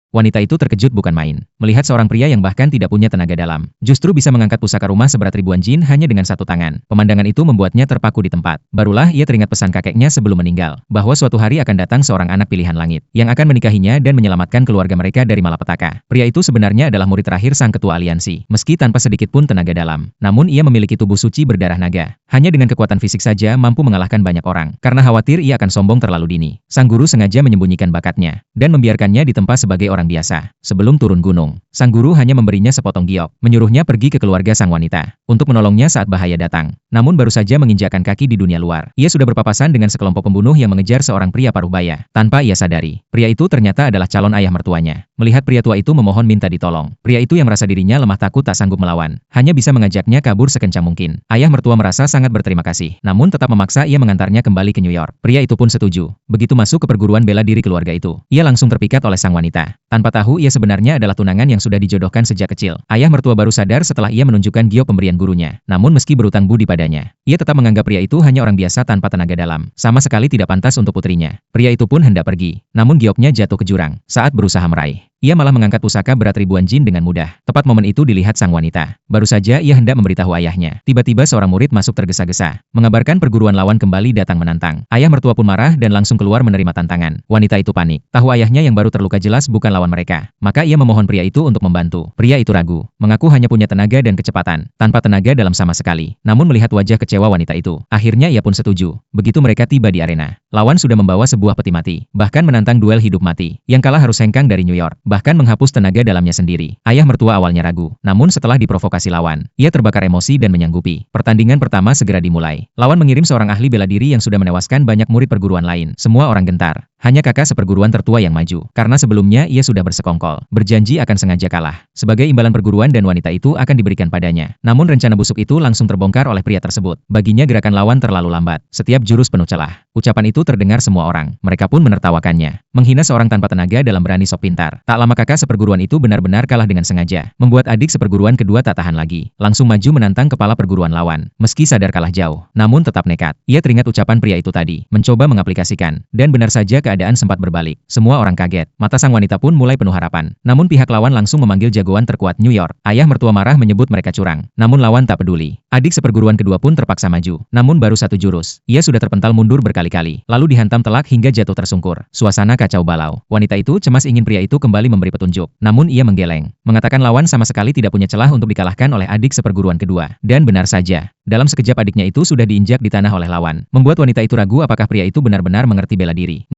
Wanita itu terkejut bukan main. Melihat seorang pria yang bahkan tidak punya tenaga dalam, justru bisa mengangkat pusaka rumah seberat ribuan jin hanya dengan satu tangan. Pemandangan itu membuatnya terpaku di tempat. Barulah ia teringat pesan kakeknya sebelum meninggal, bahwa suatu hari akan datang seorang anak pilihan langit, yang akan menikahinya dan menyelamatkan keluarga mereka dari malapetaka. Pria itu sebenarnya adalah murid terakhir sang ketua aliansi, meski tanpa sedikit pun tenaga dalam. Namun ia memiliki tubuh suci berdarah naga. Hanya dengan kekuatan fisik saja mampu mengalahkan banyak orang. Karena khawatir ia akan sombong terlalu dini, sang guru sengaja menyembunyikan bakatnya, dan membiarkannya ditempa sebagai orang biasa. Sebelum turun gunung, sang guru hanya memberinya sepotong giok, menyuruhnya pergi ke keluarga sang wanita, untuk menolongnya saat bahaya datang. Namun baru saja menginjakkan kaki di dunia luar, ia sudah berpapasan dengan sekelompok pembunuh yang mengejar seorang pria paruhbaya. Tanpa ia sadari, pria itu ternyata adalah calon ayah mertuanya. Melihat pria tua itu memohon minta ditolong, pria itu yang merasa dirinya lemah takut tak sanggup melawan, hanya bisa mengajaknya kabur sekencang mungkin. Ayah mertua merasa sangat berterima kasih, namun tetap memaksa ia mengantarnya kembali ke New York. Pria itu pun setuju. Begitu masuk ke perguruan bela diri keluarga itu, ia langsung terpikat oleh sang wanita. Tanpa tahu ia sebenarnya adalah tunangan yang sudah dijodohkan sejak kecil. Ayah mertua baru sadar setelah ia menunjukkan giok pemberian gurunya. Namun meski berutang budi padanya, ia tetap menganggap pria itu hanya orang biasa tanpa tenaga dalam, sama sekali tidak pantas untuk putrinya. Pria itu pun hendak pergi, namun gioknya jatuh ke jurang. Saat berusaha meraih, ia malah mengangkat pusaka berat ribuan jin dengan mudah. Tepat momen itu dilihat sang wanita. Baru saja ia hendak memberitahu ayahnya, tiba-tiba seorang murid masuk tergesa-gesa, mengabarkan perguruan lawan kembali datang menantang. Ayah mertua pun marah dan langsung keluar menerima tantangan. Wanita itu panik, tahu ayahnya yang baru terluka jelas bukan lawan mereka. Maka ia memohon pria itu untuk membantu. Pria itu ragu, mengaku hanya punya tenaga dan kecepatan, tanpa tenaga dalam sama sekali. Namun melihat wajah kecewa wanita itu, akhirnya ia pun setuju. Begitu mereka tiba di arena, lawan sudah membawa sebuah peti mati, bahkan menantang duel hidup mati. Yang kalah harus hengkang dari New York, bahkan menghapus tenaga dalamnya sendiri. Ayah mertua awalnya ragu, namun setelah diprovokasi lawan, ia terbakar emosi dan menyanggupi. Pertandingan pertama segera dimulai. Lawan mengirim seorang ahli bela diri yang sudah menewaskan banyak murid perguruan lain. Semua orang gentar. Hanya kakak seperguruan tertua yang maju, karena sebelumnya ia sudah bersekongkol, berjanji akan sengaja kalah. Sebagai imbalan perguruan dan wanita itu akan diberikan padanya. Namun rencana busuk itu langsung terbongkar oleh pria tersebut. Baginya gerakan lawan terlalu lambat, setiap jurus penuh celah. Ucapan itu terdengar semua orang, mereka pun menertawakannya. Menghina seorang tanpa tenaga dalam berani sok pintar. Tak lama kakak seperguruan itu benar-benar kalah dengan sengaja, membuat adik seperguruan kedua tak tahan lagi. Langsung maju menantang kepala perguruan lawan. Meski sadar kalah jauh, namun tetap nekat. Ia teringat ucapan pria itu tadi, mencoba mengaplikasikan, dan benar saja keadaan sempat berbalik. Semua orang kaget, mata sang wanita pun mulai penuh harapan. Namun pihak lawan langsung memanggil jagoan terkuat New York. Ayah mertua marah menyebut mereka curang, namun lawan tak peduli. Adik seperguruan kedua pun terpaksa maju, namun baru satu jurus, ia sudah terpental mundur berkali-kali, lalu dihantam telak hingga jatuh tersungkur. Suasana kacau balau. Wanita itu cemas ingin pria itu kembali memberi petunjuk, namun ia menggeleng, mengatakan lawan sama sekali tidak punya celah untuk dikalahkan oleh adik seperguruan kedua. Dan benar saja, dalam sekejap adiknya itu sudah diinjak di tanah oleh lawan, membuat wanita itu ragu apakah pria itu benar-benar mengerti bela diri.